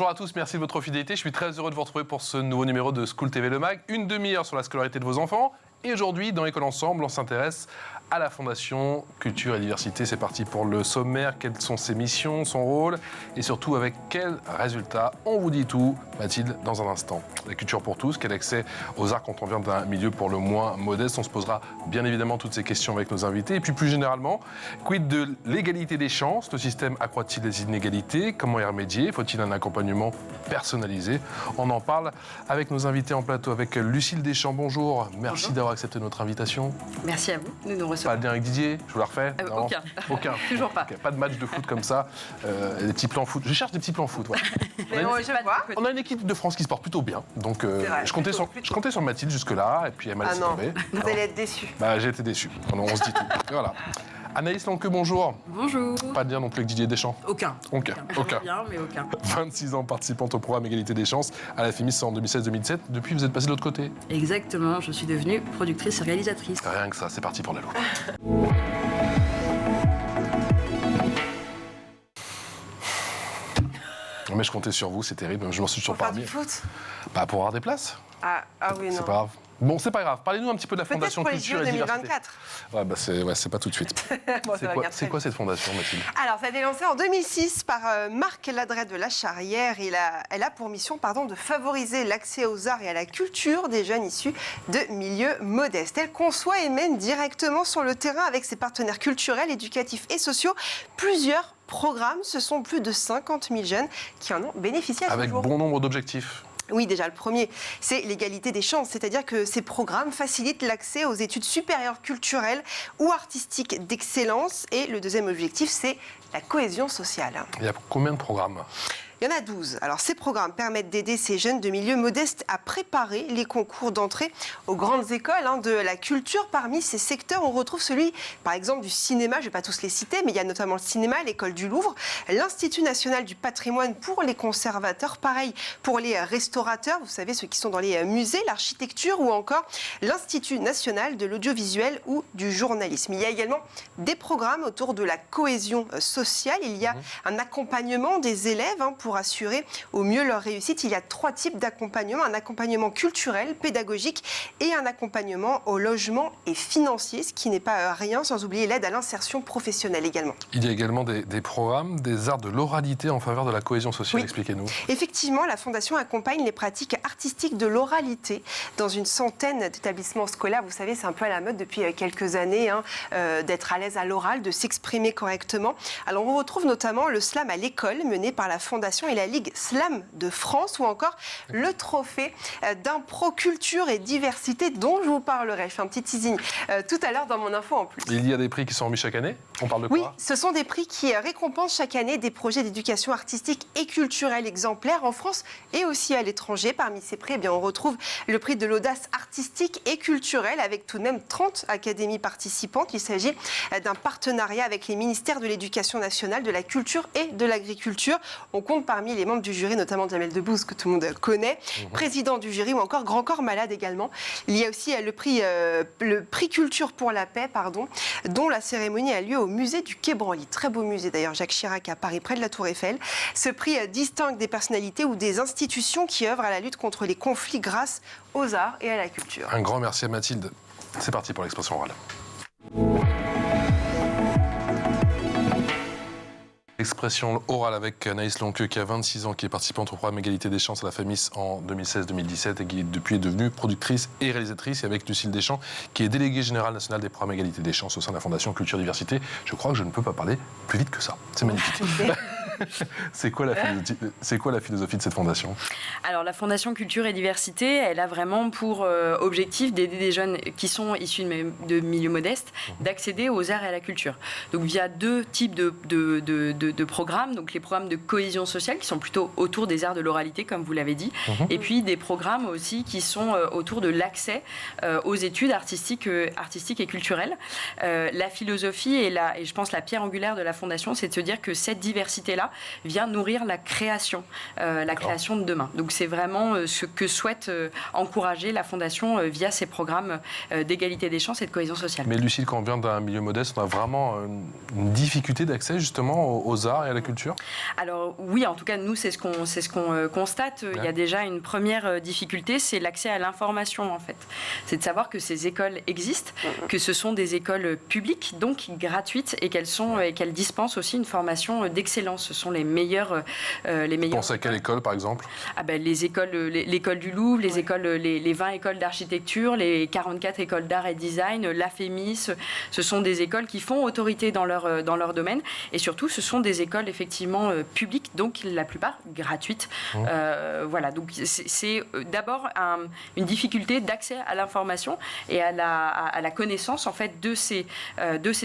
Bonjour à tous, merci de votre fidélité. Je suis très heureux de vous retrouver pour ce nouveau numéro de School TV Le Mag. Une demi-heure sur la scolarité de vos enfants. Et aujourd'hui, dans École Ensemble, on s'intéresse à la Fondation Culture et Diversité. C'est parti pour le sommaire. Quelles sont ses missions, son rôle et surtout avec quels résultats? On vous dit tout, Mathilde, dans un instant. La culture pour tous, quel accès aux arts quand on vient d'un milieu pour le moins modeste? On se posera bien évidemment toutes ces questions avec nos invités. Et puis plus généralement, quid de l'égalité des chances? Le système accroît-il les inégalités? Comment y remédier? Faut-il un accompagnement personnalisé? On en parle avec nos invités en plateau, avec Lucille Deschamps. Bonjour, merci d'avoir accepté notre invitation. Merci à vous, nous nous recevons. Pas de lien avec Didier, je vous la refais? Aucun. Toujours pas. Okay, pas de match de foot comme ça, des petits plans foot. Je cherche des petits plans foot. Ouais. On a une équipe de France qui se porte plutôt bien, donc je comptais sur Mathilde jusque-là, et puis elle m'a laissé tomber. Vous allez être déçus. Bah, j'ai été déçu, on se dit tout. Voilà. Anaïs Lanque, bonjour. Bonjour. Pas de lien non plus avec Didier Deschamps? Aucun. Bien, mais aucun. 26 ans participante au programme Égalité des chances à la FEMIS en 2016-2017. Depuis, vous êtes passée de l'autre côté? Exactement, je suis devenue productrice et réalisatrice. Rien que ça, c'est parti pour la loupe. Mais je comptais sur vous, c'est terrible, je m'en suis toujours parmi. Pour faire du foot? Bah, pour avoir des places. Ah oui, non. C'est pas grave. Bon, c'est pas grave. Parlez-nous un petit peu de la Fondation Culture et Diversité. Peut-être pour les JO 2024. C'est pas tout de suite. Bon, c'est quoi cette fondation, Mathilde? Alors, ça a été lancé en 2006 par Marc Ladret de La Charrière. Elle a pour mission de favoriser l'accès aux arts et à la culture des jeunes issus de milieux modestes. Elle conçoit et mène directement sur le terrain avec ses partenaires culturels, éducatifs et sociaux plusieurs programmes. Ce sont plus de 50 000 jeunes qui en ont bénéficié à ce jour. Avec bon nombre d'objectifs. Oui, déjà, le premier, c'est l'égalité des chances, c'est-à-dire que ces programmes facilitent l'accès aux études supérieures culturelles ou artistiques d'excellence. Et le deuxième objectif, c'est la cohésion sociale. Il y a combien de programmes? Il y en a 12. Alors, ces programmes permettent d'aider ces jeunes de milieux modestes à préparer les concours d'entrée aux grandes écoles de la culture. Parmi ces secteurs, on retrouve celui, par exemple, du cinéma. Je ne vais pas tous les citer, mais il y a notamment le cinéma, l'école du Louvre, l'Institut national du patrimoine pour les conservateurs, pareil pour les restaurateurs, vous savez, ceux qui sont dans les musées, l'architecture ou encore l'Institut national de l'audiovisuel ou du journalisme. Il y a également des programmes autour de la cohésion sociale. Il y a un accompagnement des élèves pour assurer au mieux leur réussite. Il y a 3 types d'accompagnement. Un accompagnement culturel, pédagogique et un accompagnement au logement et financier, ce qui n'est pas rien, sans oublier l'aide à l'insertion professionnelle également. Il y a également des programmes, des arts de l'oralité en faveur de la cohésion sociale. Oui. Expliquez-nous. Effectivement, la Fondation accompagne les pratiques artistiques de l'oralité dans une centaine d'établissements scolaires. Vous savez, c'est un peu à la mode depuis quelques années d'être à l'aise à l'oral, de s'exprimer correctement. Alors, on retrouve notamment le slam à l'école mené par la Fondation et la Ligue Slam de France ou encore le trophée d'impro culture et diversité dont je vous parlerai. Je fais un petit teasing tout à l'heure dans mon info en plus. Il y a des prix qui sont remis chaque année? On parle de quoi? Oui, ce sont des prix qui récompensent chaque année des projets d'éducation artistique et culturelle exemplaires en France et aussi à l'étranger. Parmi ces prix, on retrouve le prix de l'audace artistique et culturelle avec tout de même 30 académies participantes. Il s'agit d'un partenariat avec les ministères de l'Éducation nationale, de la culture et de l'agriculture. On compte parmi les membres du jury, notamment Jamel Debbouze, que tout le monde connaît, président du jury, ou encore Grand Corps Malade également. Il y a aussi le prix Culture pour la paix, dont la cérémonie a lieu au musée du Quai Branly. Très beau musée d'ailleurs, Jacques Chirac à Paris, près de la Tour Eiffel. Ce prix distingue des personnalités ou des institutions qui œuvrent à la lutte contre les conflits grâce aux arts et à la culture. Un grand merci à Mathilde. C'est parti pour l'expression orale. Expression orale avec Anaïs Lanque qui a 26 ans, qui est participante au programme Égalité des chances à la FEMIS en 2016-2017 et qui depuis est devenue productrice et réalisatrice, et avec Lucille Deschamps qui est déléguée générale nationale des programmes Égalité des chances au sein de la Fondation Culture Diversité. Je crois que je ne peux pas parler plus vite que ça. C'est magnifique. C'est quoi la philosophie de cette fondation? Alors la Fondation Culture et Diversité, elle a vraiment pour objectif d'aider des jeunes qui sont issus de milieux modestes d'accéder aux arts et à la culture. Donc via 2 types de programmes, donc les programmes de cohésion sociale qui sont plutôt autour des arts de l'oralité comme vous l'avez dit, et puis des programmes aussi qui sont autour de l'accès aux études artistiques et culturelles. La philosophie et je pense la pierre angulaire de la Fondation, c'est de se dire que cette diversité-là là vient nourrir la création de demain. Donc c'est vraiment ce que souhaite encourager la Fondation via ces programmes d'égalité des chances et de cohésion sociale. Mais Lucille, quand on vient d'un milieu modeste, on a vraiment une difficulté d'accès justement aux arts et à la culture? Alors oui, en tout cas, nous, c'est ce qu'on constate. Il y a déjà une première difficulté, c'est l'accès à l'information, en fait. C'est de savoir que ces écoles existent, que ce sont des écoles publiques, donc gratuites, et qu'elles dispensent aussi une formation d'excellence. Ce sont les meilleures. Vous pensez à quelle école, par exemple? L'école du Louvre, les 20 écoles d'architecture, les 44 écoles d'art et design, l'AFEMIS. Ce sont des écoles qui font autorité dans leur domaine. Et surtout, ce sont des écoles effectivement publiques, donc la plupart gratuites. Voilà, donc c'est d'abord une difficulté d'accès à l'information et à la connaissance en fait de ces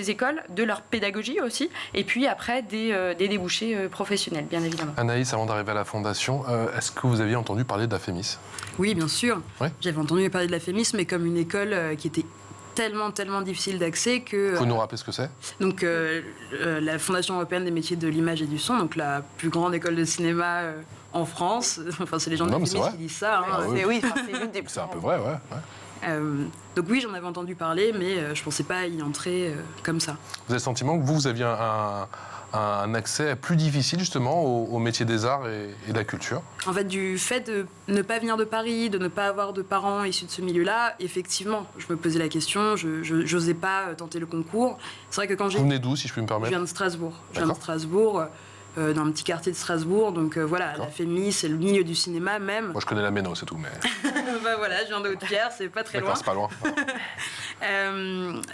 écoles, de leur pédagogie aussi, et puis après des débouchés professionnels, bien évidemment. Anaïs, avant d'arriver à la Fondation, est-ce que vous aviez entendu parler de la FEMIS? Oui, bien sûr. Oui. J'avais entendu parler de la FEMIS, mais comme une école qui était tellement difficile d'accès que... Vous pouvez nous rappeler ce que c'est? Donc, la Fondation européenne des métiers de l'image et du son, donc la plus grande école de cinéma en France. Enfin, c'est les gens de la FEMIS qui disent ça. Hein. C'est l'une des plus C'est un peu vrai, ouais. Donc oui, j'en avais entendu parler, mais je ne pensais pas y entrer comme ça. Vous avez le sentiment que vous aviez un accès plus difficile justement au métier des arts et de la culture? En fait, du fait de ne pas venir de Paris, de ne pas avoir de parents issus de ce milieu-là, effectivement, je me posais la question, je n'osais pas tenter le concours. C'est vrai que quand j'ai... Vous venez d'où, si je puis me permettre? Je viens de Strasbourg. Dans un petit quartier de Strasbourg, donc voilà, la FEMIS, c'est le milieu du cinéma même. Moi, je connais la Méno, c'est tout, mais... Bah voilà, je viens de Haute-Pierre, c'est pas très loin. C'est pas loin.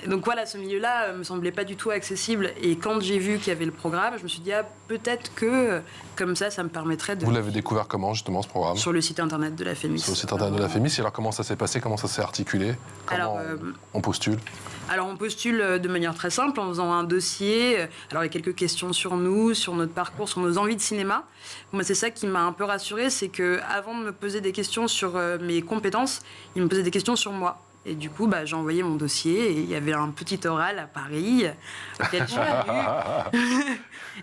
Donc voilà, ce milieu-là me semblait pas du tout accessible. Et quand j'ai vu qu'il y avait le programme, je me suis dit, peut-être que comme ça me permettrait de... Vous l'avez découvert comment, justement, ce programme? Sur le site internet de la FEMIS. Sur le site internet de la FEMIS. Et alors, comment ça s'est passé? Comment ça s'est articulé? Comment on postule? Alors, on postule de manière très simple en faisant un dossier. Alors, il y a quelques questions sur nous, sur notre parcours, sur nos envies de cinéma. Moi, c'est ça qui m'a un peu rassurée, c'est qu'avant de me poser des questions sur mes compétences, il me posait des questions sur moi. Et du coup, j'ai envoyé mon dossier et il y avait un petit oral à Paris auquel je suis allée.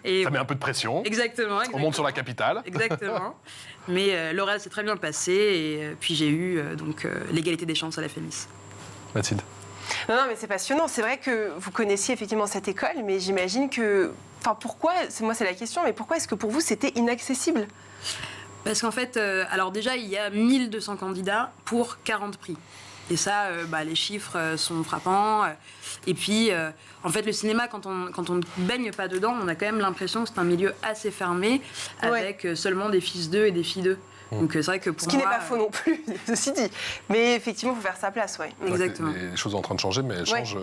Et ça met un peu de pression. Exactement. On monte sur la capitale. Exactement. Mais l'oral s'est très bien passé et puis j'ai eu l'égalité des chances à la FEMIS. Mathilde. Non, mais c'est passionnant. C'est vrai que vous connaissiez effectivement cette école, mais j'imagine que... Enfin, pourquoi, moi c'est la question, mais pourquoi est-ce que pour vous c'était inaccessible? Parce qu'en fait, alors déjà, il y a 1200 candidats pour 40 prix. Et ça, les chiffres sont frappants. Et puis, en fait, le cinéma, quand on ne baigne pas dedans, on a quand même l'impression que c'est un milieu assez fermé, avec seulement des fils d'eux et des filles d'eux. Donc c'est vrai que pour Ce qui n'est pas faux non plus, ceci dit. Mais effectivement, il faut faire sa place, ouais. Exactement. Les choses sont en train de changer, mais elles changent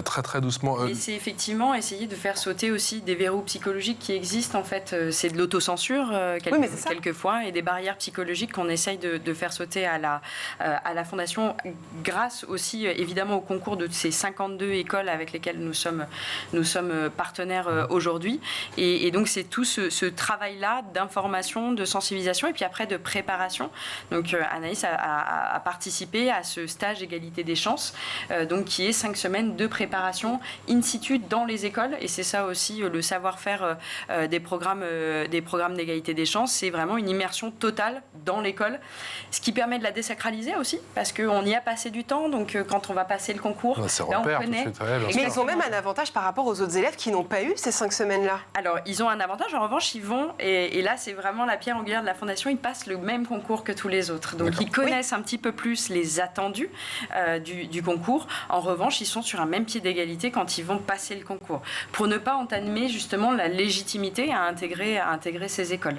très très doucement. Et c'est effectivement essayer de faire sauter aussi des verrous psychologiques qui existent. En fait, c'est de l'autocensure quelquefois et des barrières psychologiques qu'on essaye de faire sauter à la Fondation, grâce aussi évidemment au concours de ces 52 écoles avec lesquelles nous sommes partenaires aujourd'hui. Et donc c'est tout ce travail-là d'information, de sensibilisation et puis après de préparation. Donc Anaïs a participé à ce stage égalité des chances, donc qui est 5 semaines de préparation in situ dans les écoles. Et c'est ça aussi le savoir-faire des programmes d'égalité des chances. C'est vraiment une immersion totale dans l'école, ce qui permet de la désacraliser aussi, parce qu'on y a passé du temps. Donc quand on va passer le concours, on connaît. Mais ils ont même un avantage par rapport aux autres élèves qui n'ont pas eu ces 5 semaines-là. Alors ils ont un avantage. En revanche, ils vont, et là c'est vraiment la pierre angulaire de la Fondation, ils passent le même concours que tous les autres. Donc ils connaissent un petit peu plus les attendus du concours. En revanche, ils sont sur un même pied d'égalité quand ils vont passer le concours, pour ne pas entamer justement la légitimité à intégrer ces écoles.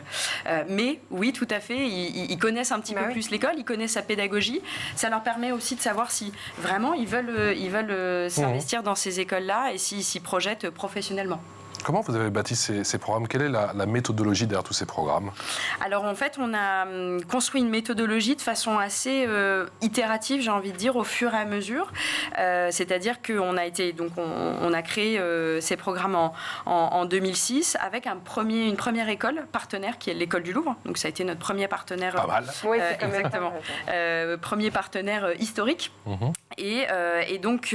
Mais oui, tout à fait, ils connaissent un petit peu plus l'école, ils connaissent sa pédagogie. Ça leur permet aussi de savoir si vraiment ils veulent s'investir dans ces écoles-là et s'ils s'y projettent professionnellement. Comment vous avez bâti ces programmes? Quelle est la méthodologie derrière tous ces programmes? Alors en fait, on a construit une méthodologie de façon assez itérative, j'ai envie de dire, au fur et à mesure. C'est-à-dire qu'on a créé ces programmes en 2006 avec une première école partenaire qui est l'école du Louvre. Donc ça a été notre premier partenaire. Pas mal. Oui, c'est exactement. Premier partenaire historique. Et donc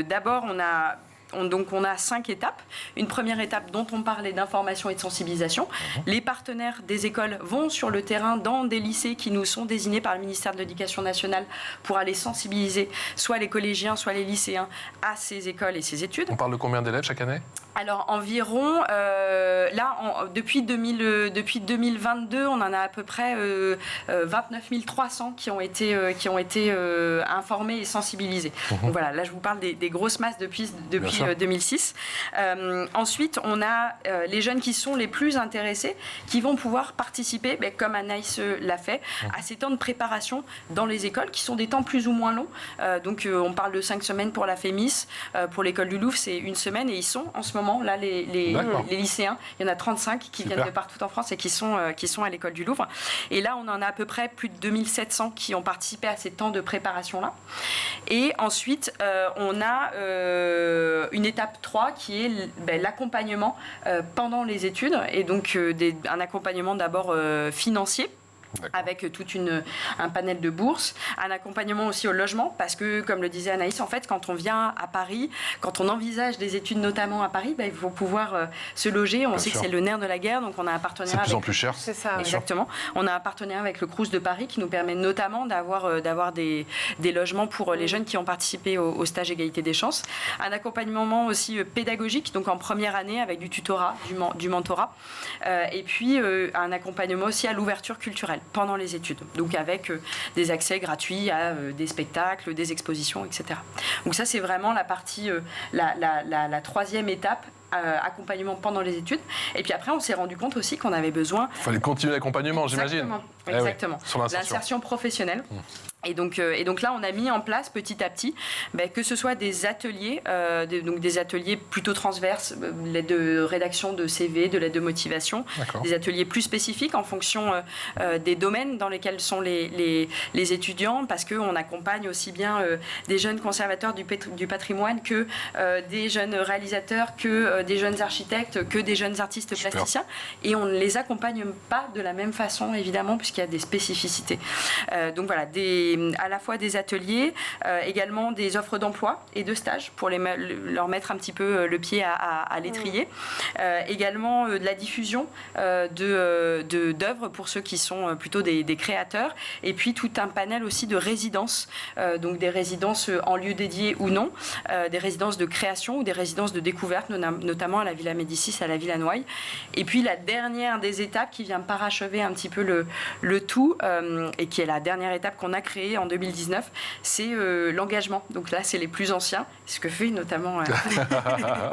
d'abord on a on a 5 étapes. Une première étape dont on parlait d'information et de sensibilisation. Les partenaires des écoles vont sur le terrain dans des lycées qui nous sont désignés par le ministère de l'Éducation nationale pour aller sensibiliser soit les collégiens, soit les lycéens à ces écoles et ces études. On parle de combien d'élèves chaque année ? Alors environ, depuis 2022, on en a à peu près 29 300 qui ont été informés et sensibilisés. Donc voilà, là je vous parle des grosses masses depuis 2006. Ensuite, on a les jeunes qui sont les plus intéressés, qui vont pouvoir participer, comme Anaïs l'a fait, à ces temps de préparation dans les écoles, qui sont des temps plus ou moins longs. Donc on parle de 5 semaines pour la FEMIS, pour l'école du Louvre, c'est 1 semaine, et ils sont en ce moment là, les lycéens, il y en a 35 qui viennent de partout en France et qui sont à l'école du Louvre. Et là, on en a à peu près plus de 2700 qui ont participé à ces temps de préparation-là. Et ensuite, on a une étape 3 qui est l'accompagnement pendant les études, et donc un accompagnement d'abord financier, avec tout un panel de bourses, un accompagnement aussi au logement, parce que, comme le disait Anaïs, en fait, quand on vient à Paris, quand on envisage des études notamment à Paris, il faut pouvoir se loger. On sait que c'est le nerf de la guerre, donc on a un partenariat. C'est de plus en plus cher. C'est ça. Exactement. On a un partenariat avec le Crous de Paris qui nous permet notamment d'avoir des logements pour les jeunes qui ont participé au stage égalité des chances. Un accompagnement aussi pédagogique, donc en première année avec du tutorat, du mentorat, et puis un accompagnement aussi à l'ouverture culturelle pendant les études, donc avec des accès gratuits à des spectacles, des expositions, etc. Donc ça, c'est vraiment la partie, la troisième étape, accompagnement pendant les études. Et puis après, on s'est rendu compte aussi qu'on avait besoin... Il fallait continuer l'accompagnement, j'imagine. Exactement. Sur l'insertion professionnelle. Et donc là, on a mis en place petit à petit que ce soit des ateliers, donc des ateliers plutôt transverses, l'aide de rédaction de CV, de l'aide de motivation, des ateliers plus spécifiques en fonction des domaines dans lesquels sont les étudiants, parce qu'on accompagne aussi bien des jeunes conservateurs du patrimoine que des jeunes réalisateurs, que des jeunes architectes, que des jeunes artistes plasticiens. Et on ne les accompagne pas de la même façon, évidemment, puisqu'il y a des spécificités. Donc voilà, à la fois des ateliers, également des offres d'emploi et de stages pour leur mettre un petit peu le pied à l'étrier. Également de la diffusion d'œuvres pour ceux qui sont plutôt des créateurs. Et puis tout un panel aussi de résidences, donc des résidences en lieu dédié ou non, des résidences de création ou des résidences de découverte, notamment à la Villa Médicis, à la Villa Noailles. Et puis la dernière des étapes qui vient parachever un petit peu le tout, et qui est la dernière étape qu'on a créée en 2019, c'est l'engagement. Donc là, c'est les plus anciens, ce que fait notamment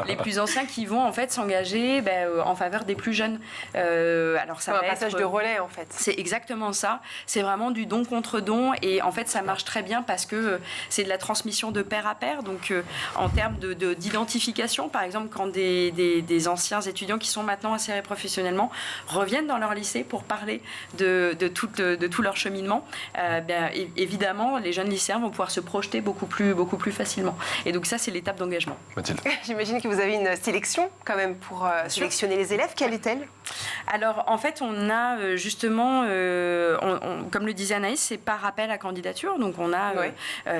les plus anciens qui vont en fait s'engager en faveur des plus jeunes. Alors ça va un passage de relais en fait. C'est exactement ça. C'est vraiment du don contre don, et en fait ça marche très bien parce que c'est de la transmission de pair à pair. Donc en termes d'identification, par exemple, quand des anciens étudiants qui sont maintenant insérés professionnellement reviennent dans leur lycée pour parler de tout leur cheminement, évidemment, les jeunes lycéens vont pouvoir se projeter beaucoup plus facilement. Et donc ça, c'est l'étape d'engagement. Mathilde. J'imagine que vous avez une sélection quand même pour sélectionner les élèves. Quelle est-elle ? Alors, en fait, on a justement, comme le disait Anaïs, c'est par appel à candidature. Donc, on a,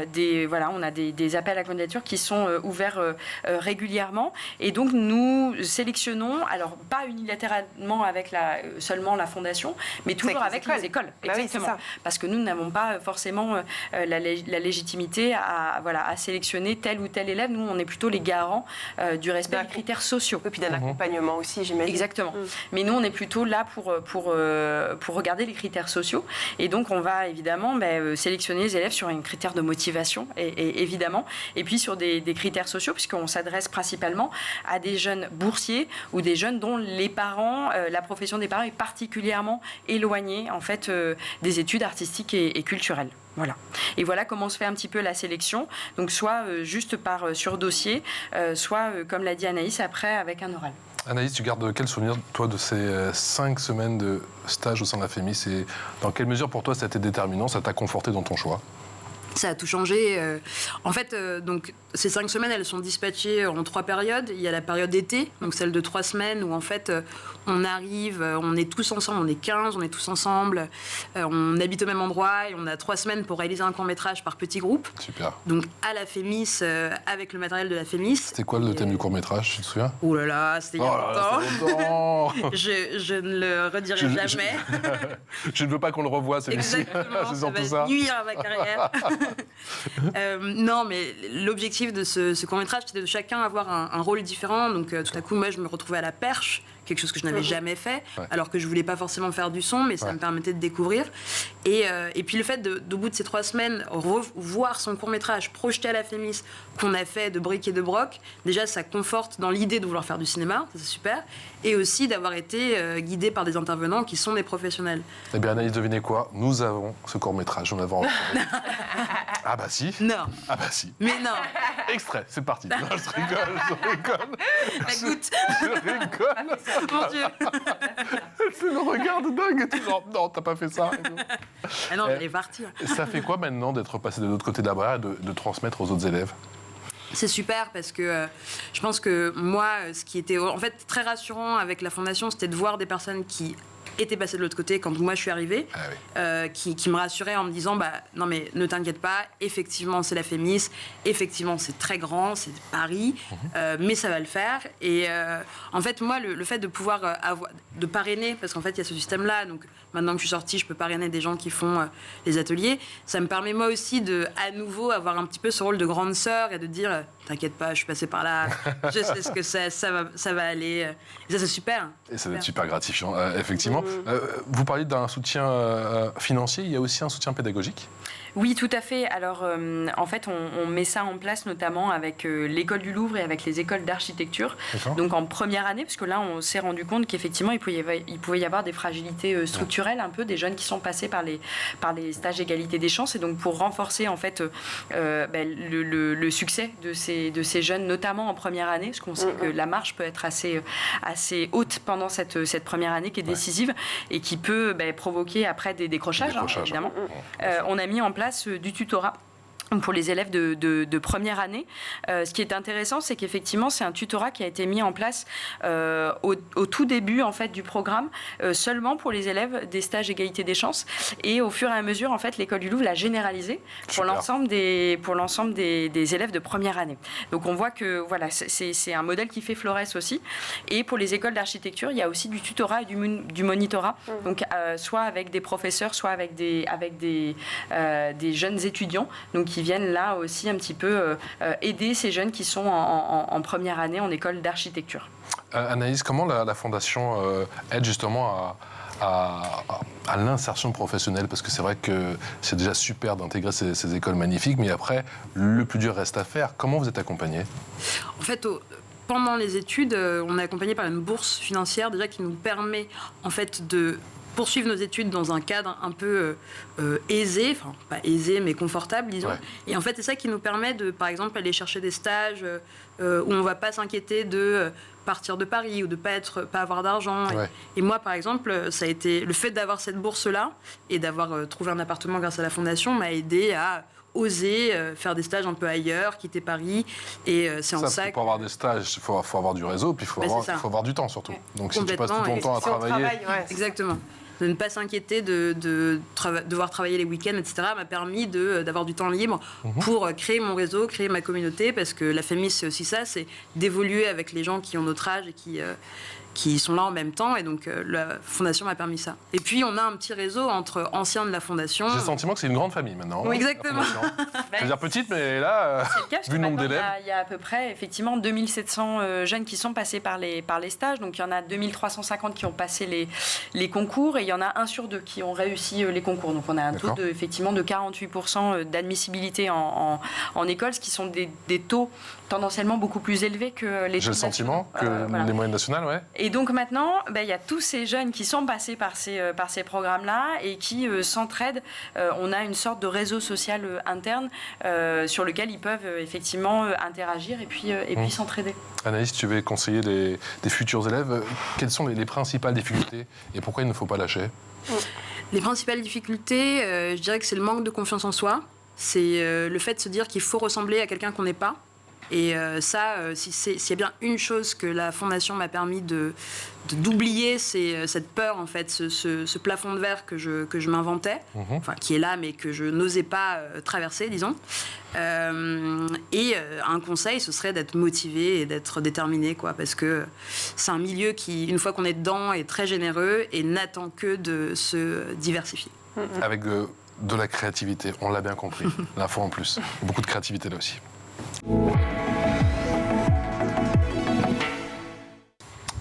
des appels à candidature qui sont ouverts régulièrement. Et donc, nous sélectionnons, alors pas unilatéralement avec seulement la fondation, mais toujours avec les écoles. Exactement. Oui, parce que nous n'avons pas forcément la légitimité à sélectionner tel ou tel élève. Nous, on est plutôt les garants du respect des critères sociaux. Et puis d'un accompagnement aussi, j'imagine. Exactement. Mais nous, on est plutôt là pour regarder les critères sociaux. Et donc, on va évidemment sélectionner les élèves sur un critère de motivation, et évidemment, et puis sur des critères sociaux, puisqu'on s'adresse principalement à des jeunes boursiers ou des jeunes dont les parents, la profession des parents est particulièrement éloignée en fait des études artistiques et culturelles. Voilà. Et voilà comment se fait un petit peu la sélection. Donc soit juste sur dossier, soit, comme l'a dit Anaïs, après avec un oral. Anaïs, tu gardes quel souvenir, toi, de ces 5 semaines de stage au sein de la FEMIS, et dans quelle mesure, pour toi, ça a été déterminant, ça t'a conforté dans ton choix ? Ça a tout changé. En fait, donc, ces 5 semaines, elles sont dispatchées en 3 périodes. Il y a la période d'été, donc celle de 3 semaines, où en fait, on arrive, on est tous ensemble, on est 15, on est tous ensemble, on habite au même endroit et on a 3 semaines pour réaliser un court-métrage par petits groupes. Super. Donc à la Fémis, avec le matériel de la Fémis. C'était quoi le thème du court-métrage, tu te souviens? Oh là là, c'était il y a longtemps. longtemps. Je ne le redirai jamais. Je ne veux pas qu'on le revoie, celui-ci. Exactement, C'est ça surtout va ça. nuire à ma carrière. Non, mais l'objectif de ce court-métrage, c'était de chacun avoir un rôle différent. Donc tout à coup, moi, je me retrouvais à la perche, quelque chose que je n'avais jamais fait, alors que je voulais pas forcément faire du son, mais ça me permettait de découvrir. Et puis le fait d'au bout de ces 3 semaines, revoir son court-métrage projeté à la Fémis, qu'on a fait de briques et de broc, déjà ça conforte dans l'idée de vouloir faire du cinéma, ça, c'est super, et aussi d'avoir été guidé par des intervenants qui sont des professionnels. Eh bien, Anaïs, devinez quoi? Nous avons ce court-métrage, on l'avait enregistré. Ah bah si. Non. Ah bah si. Mais non. Extrait, c'est parti. Non, je rigole. La goutte. Je rigole. Mon Dieu. C'est le regard de dingue et tout. Genre, non, t'as pas fait ça. Et tout. Ah non, elle est partie. Ça fait quoi maintenant d'être passé de l'autre côté de la barrière et de transmettre aux autres élèves? C'est super parce que je pense que moi, ce qui était en fait très rassurant avec la Fondation, c'était de voir des personnes qui étaient passées de l'autre côté quand moi je suis arrivée, qui me rassuraient en me disant non mais ne t'inquiète pas, effectivement c'est la Fémis, effectivement c'est très grand, c'est Paris, mais ça va le faire. Et en fait moi le fait de pouvoir de parrainer, parce qu'en fait il y a ce système là, donc maintenant que je suis sortie je peux parrainer des gens qui font les ateliers, ça me permet moi aussi de à nouveau avoir un petit peu ce rôle de grande sœur et de dire t'inquiète pas, je suis passée par là, je sais ce que c'est, ça va aller. Et ça c'est super. Et ça va être super gratifiant, effectivement. Vous parliez d'un soutien financier, il y a aussi un soutien pédagogique? Oui, tout à fait. Alors, en fait, on met ça en place notamment avec l'école du Louvre et avec les écoles d'architecture. Donc, en première année, parce que là, on s'est rendu compte qu'effectivement, il pouvait y avoir des fragilités structurelles, un peu, des jeunes qui sont passés par les stages égalité des chances. Et donc, pour renforcer, en fait, le succès de ces jeunes, notamment en première année, parce qu'on sait que la marche peut être assez haute pendant cette première année qui est décisive et qui peut provoquer après des décrochages, évidemment. On a mis en place du tutorat pour les élèves de première année. Ce qui est intéressant, c'est qu'effectivement, c'est un tutorat qui a été mis en place au tout début en fait, du programme, seulement pour les élèves des stages égalité des chances. Et au fur et à mesure, en fait, l'école du Louvre l'a généralisé pour l'ensemble des élèves de première année. Donc on voit que voilà, c'est un modèle qui fait florès aussi. Et pour les écoles d'architecture, il y a aussi du tutorat et du monitorat. Donc soit avec des professeurs, soit avec des jeunes étudiants, donc qui viennent là aussi un petit peu aider ces jeunes qui sont en première année en école d'architecture. Anaïs, comment la Fondation aide justement à l'insertion professionnelle? Parce que c'est vrai que c'est déjà super d'intégrer ces écoles magnifiques, mais après, le plus dur reste à faire. Comment vous êtes accompagnés? En fait, pendant les études, on est accompagné par une bourse financière déjà qui nous permet en fait de poursuivre nos études dans un cadre un peu aisé, enfin pas aisé mais confortable disons. Et en fait c'est ça qui nous permet de par exemple aller chercher des stages où on ne va pas s'inquiéter de partir de Paris ou de pas avoir d'argent. Et moi par exemple ça a été le fait d'avoir cette bourse là et d'avoir trouvé un appartement grâce à la Fondation m'a aidé à oser faire des stages un peu ailleurs, quitter Paris. Et c'est en ça que... Pour avoir des stages, il faut avoir du réseau, puis il faut avoir du temps surtout. Donc si tu passes tout ton temps à travailler... Exactement. De ne pas s'inquiéter de devoir travailler les week-ends, etc., m'a permis d'avoir du temps libre pour créer mon réseau, créer ma communauté, parce que la Fémis, c'est aussi ça, c'est d'évoluer avec les gens qui ont notre âge et qui sont là en même temps, et donc la Fondation m'a permis ça. Et puis on a un petit réseau entre anciens de la Fondation. J'ai le sentiment que c'est une grande famille maintenant. Oui, exactement. C'est-à-dire petite, mais là, vu le nombre d'élèves... Il y a à peu près, effectivement, 2700 jeunes qui sont passés par les stages, donc il y en a 2350 qui ont passé les concours, et il y en a 1 sur 2 qui ont réussi les concours. Donc on a un taux effectivement de 48% d'admissibilité en école, ce qui sont des taux tendanciellement beaucoup plus élevés que les... J'ai le sentiment que les moyennes nationales, ouais. Et donc maintenant, il y a tous ces jeunes qui sont passés par ces programmes-là et qui s'entraident. On a une sorte de réseau social interne sur lequel ils peuvent effectivement interagir et puis s'entraider. Anaïs, tu veux conseiller des futurs élèves. Quelles sont les principales difficultés et pourquoi il ne faut pas lâcher? Les principales difficultés, je dirais que c'est le manque de confiance en soi. C'est le fait de se dire qu'il faut ressembler à quelqu'un qu'on n'est pas. Et s'il y a bien une chose que la Fondation m'a permis d'oublier, c'est cette peur, en fait, ce plafond de verre que je m'inventais, enfin, qui est là, mais que je n'osais pas traverser, disons. Un conseil, ce serait d'être motivé et d'être déterminé, quoi, parce que c'est un milieu qui, une fois qu'on est dedans, est très généreux et n'attend que de se diversifier. Avec de la créativité, on l'a bien compris. L'info en plus. Beaucoup de créativité là aussi.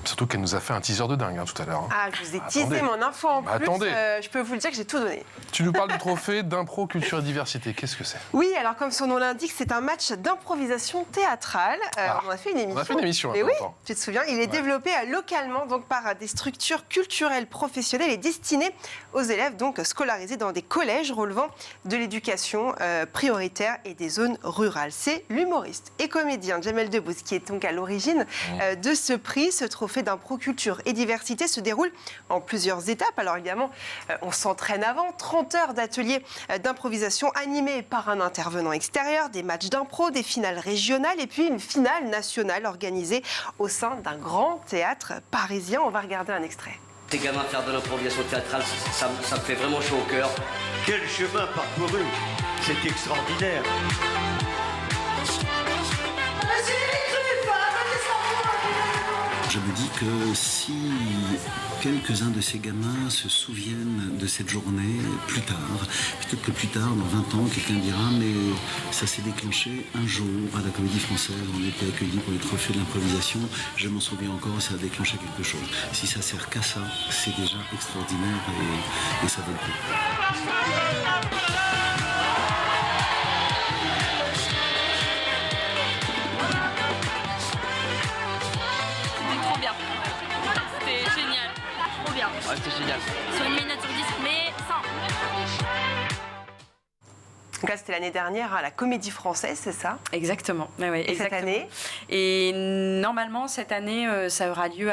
Surtout qu'elle nous a fait un teaser de dingue tout à l'heure. Ah, je vous ai teasé mon info en plus. Attendez. Je peux vous le dire que j'ai tout donné. Tu nous parles du trophée d'impro culture et diversité. Qu'est-ce que c'est? Oui, alors comme son nom l'indique, c'est un match d'improvisation théâtrale. On a fait une émission. On a fait une émission. Et oui, tu te souviens, il est développé localement donc par des structures culturelles professionnelles et destiné aux élèves donc scolarisés dans des collèges relevant de l'éducation prioritaire et des zones rurales. C'est l'humoriste et comédien Jamel Debbouze qui est donc à l'origine de ce prix. Ce trophée d'impro culture et diversité se déroule en plusieurs étapes. Alors évidemment, on s'entraîne avant, 30 heures d'ateliers d'improvisation animés par un intervenant extérieur, des matchs d'impro, des finales régionales et puis une finale nationale organisée au sein d'un grand théâtre parisien. On va regarder un extrait. Ces gamins faire de l'improvisation théâtrale, ça me fait vraiment chaud au cœur. Quel chemin parcouru! C'est extraordinaire! Je me dis que si quelques-uns de ces gamins se souviennent de cette journée plus tard, peut-être que plus tard, dans 20 ans, quelqu'un dira « mais ça s'est déclenché un jour à la Comédie Française, on était accueillis pour les trophées de l'improvisation, je m'en souviens encore, ça a déclenché quelque chose ». Si ça sert qu'à ça, c'est déjà extraordinaire et ça vaut le coup. Ouais, c'était génial. Sur une miniature 10, mais sans. Donc là, c'était l'année dernière à la Comédie Française, c'est ça? Exactement. Ouais, Et cette année? Et normalement, cette année, ça aura lieu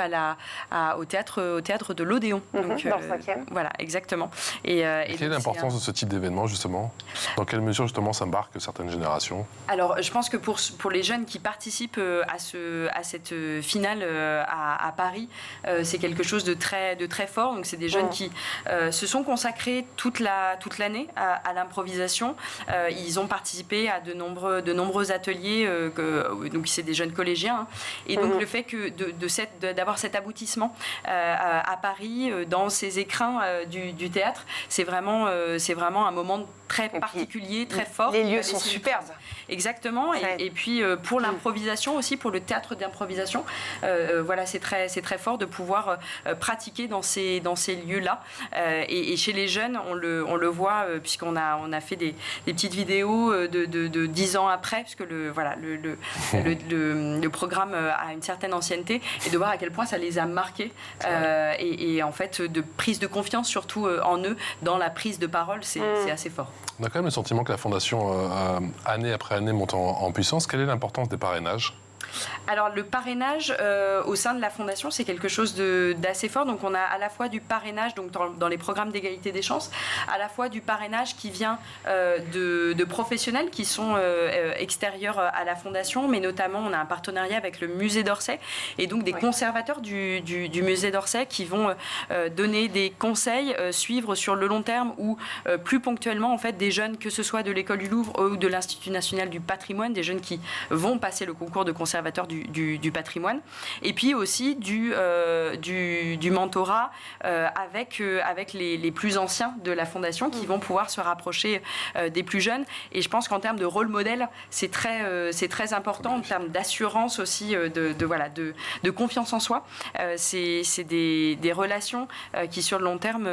au théâtre de l'Odéon. Donc, dans le 5e. Voilà, exactement. Quelle est l'importance de ce type d'événement, justement? Dans quelle mesure, justement, ça marque certaines générations? Alors, je pense que pour les jeunes qui participent à cette finale à Paris, c'est quelque chose de très fort. Donc, c'est des jeunes qui se sont consacrés toute l'année à l'improvisation. Ils ont participé à de nombreux ateliers, donc c'est des jeunes collégiens. Et donc le fait d'avoir cet aboutissement à Paris, dans ces écrins du théâtre, c'est vraiment un moment très particulier, très fort. Les lieux sont superbes. Exactement. Et puis pour l'improvisation aussi, pour le théâtre d'improvisation, voilà, c'est très fort de pouvoir pratiquer dans ces lieux-là. Et chez les jeunes, on le voit puisqu'on a fait des petites vidéos de 10 ans après, puisque le programme a une certaine ancienneté, et de voir à quel point ça les a marqués. Et en fait, de prise de confiance surtout en eux, dans la prise de parole, c'est assez fort. On a quand même le sentiment que la Fondation, année après année, monte en puissance. Quelle est l'importance des parrainages ? Alors le parrainage au sein de la Fondation, c'est quelque chose d'assez fort. Donc on a à la fois du parrainage donc dans les programmes d'égalité des chances, à la fois du parrainage qui vient de professionnels qui sont extérieurs à la Fondation, mais notamment on a un partenariat avec le musée d'Orsay et donc des conservateurs du musée d'Orsay qui vont donner des conseils, suivre sur le long terme ou plus ponctuellement en fait des jeunes, que ce soit de l'école du Louvre ou de l'Institut national du patrimoine, des jeunes qui vont passer le concours de conservateur du patrimoine, et puis aussi du mentorat avec les plus anciens de la Fondation qui vont pouvoir se rapprocher des plus jeunes. Et je pense qu'en termes de rôle modèle, c'est très important en termes d'assurance aussi, de confiance en soi. C'est des relations qui sur le long terme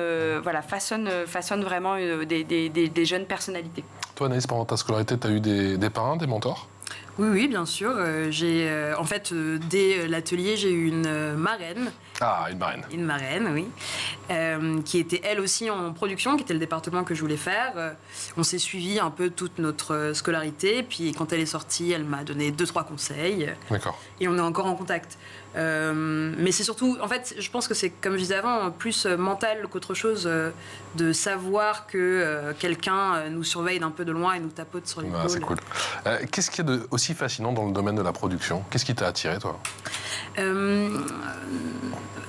façonnent vraiment des jeunes personnalités. Toi, Anaïs, pendant ta scolarité, tu as eu des parrains, des mentors ? Oui, bien sûr. En fait, dès l'atelier, j'ai eu une marraine. Ah, une marraine. Une marraine, oui. Qui était elle aussi en production, qui était le département que je voulais faire. On s'est suivi un peu toute notre scolarité. Puis quand elle est sortie, elle m'a donné 2-3 conseils. D'accord. Et on est encore en contact. Mais c'est surtout, en fait, je pense que c'est, comme je disais avant, plus mental qu'autre chose, de savoir que quelqu'un nous surveille d'un peu de loin et nous tapote sur l'épaule. Ah, c'est cool. Qu'est-ce qu'il y a de aussi fascinant dans le domaine de la production? Qu'est-ce qui t'a attiré, toi?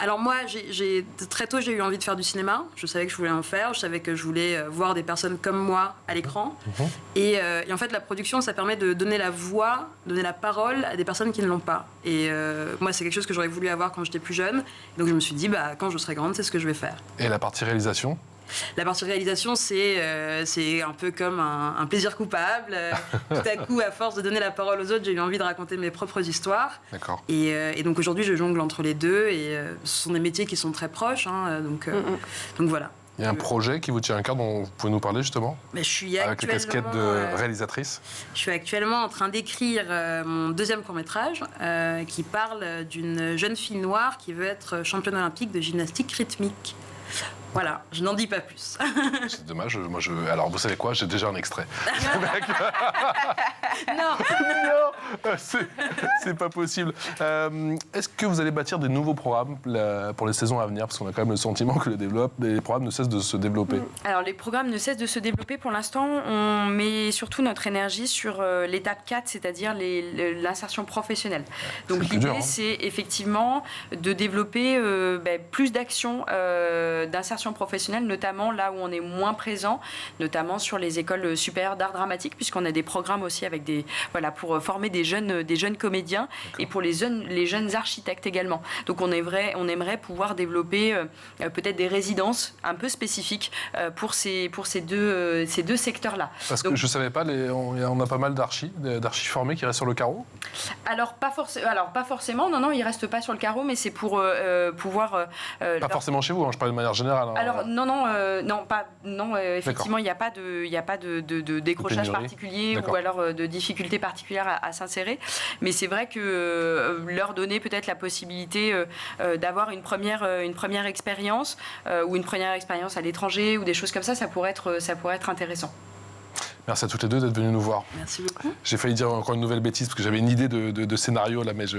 Alors moi, très tôt, j'ai eu envie de faire du cinéma. Je savais que je voulais en faire. Je savais que je voulais voir des personnes comme moi à l'écran. Et en fait, la production, ça permet de donner la voix, donner la parole à des personnes qui ne l'ont pas. Et moi, c'est quelque chose que j'aurais voulu avoir quand j'étais plus jeune. Donc je me suis dit, quand je serai grande, c'est ce que je vais faire. Et la partie réalisation? La partie réalisation, c'est un peu comme un plaisir coupable. Tout à coup, à force de donner la parole aux autres, j'ai eu envie de raconter mes propres histoires. D'accord. Et donc aujourd'hui, je jongle entre les deux. Et ce sont des métiers qui sont très proches. Donc voilà. Il y a un projet qui vous tient à cœur dont vous pouvez nous parler justement? Mais je suis avec la casquette de réalisatrice. Je suis actuellement en train d'écrire mon deuxième court-métrage qui parle d'une jeune fille noire qui veut être championne olympique de gymnastique rythmique. Voilà, je n'en dis pas plus. C'est dommage. Alors, vous savez quoi? J'ai déjà un extrait. Non. C'est pas possible. Est-ce que vous allez bâtir des nouveaux programmes pour les saisons à venir? Parce qu'on a quand même le sentiment que les programmes ne cessent de se développer. Alors, les programmes ne cessent de se développer. Pour l'instant, on met surtout notre énergie sur l'étape 4, c'est-à-dire l'insertion professionnelle. Donc, l'idée, c'est effectivement de développer plus d'actions d'insertion professionnelle, notamment là où on est moins présent, notamment sur les écoles supérieures d'art dramatique, puisqu'on a des programmes aussi avec pour former des jeunes comédiens et pour les jeunes architectes également. Donc on aimerait pouvoir développer peut-être des résidences un peu spécifiques pour ces deux secteurs-là. Parce que je ne savais pas, on a pas mal d'archis formés qui restent sur le carreau? Alors pas forcément, non, ils ne restent pas sur le carreau, mais c'est pour pouvoir... pas forcément chez vous, je parle de manière générale. Alors effectivement, il n'y a pas de décrochage particulier ou alors de difficultés particulières à s'insérer. Mais c'est vrai que leur donner peut-être la possibilité d'avoir une première expérience ou une première expérience à l'étranger ou des choses comme ça, ça pourrait être intéressant. Merci à toutes les deux d'être venues nous voir. Merci beaucoup. J'ai failli dire encore une nouvelle bêtise parce que j'avais une idée de scénario là, mais j'ai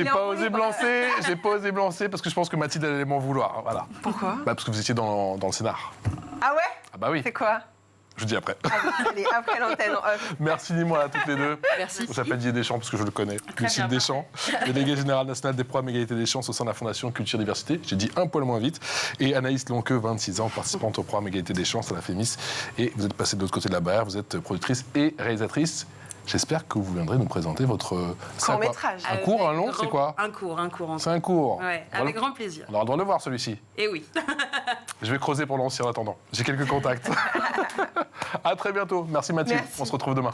pas osé me lancer. J'ai pas osé me lancer parce que je pense que Mathilde allait m'en vouloir. Voilà. Pourquoi? Parce que vous étiez dans le scénar. Ah ouais? Ah bah oui. C'est quoi? Je vous dis après. Allez, après l'antenne. Merci infiniment à toutes les deux. Merci. On s'appelle Didier Deschamps parce que je le connais. Lucille Deschamps, déléguée générale nationale des programmes égalité des chances au sein de la Fondation Culture Diversité. J'ai dit un poil moins vite. Et Anaïs Lonqueux, 26 ans, participante au programme égalité des chances à la FEMIS. Et vous êtes passée de l'autre côté de la barrière. Vous êtes productrice et réalisatrice. J'espère que vous viendrez nous présenter votre court-métrage. Un court, un long, c'est quoi? Un court. C'est un court. Ouais, avec grand plaisir. On aura le droit de le voir celui-ci. Eh oui. Je vais creuser pour le long en attendant. J'ai quelques contacts. À très bientôt. Merci Mathilde. Merci. On se retrouve demain.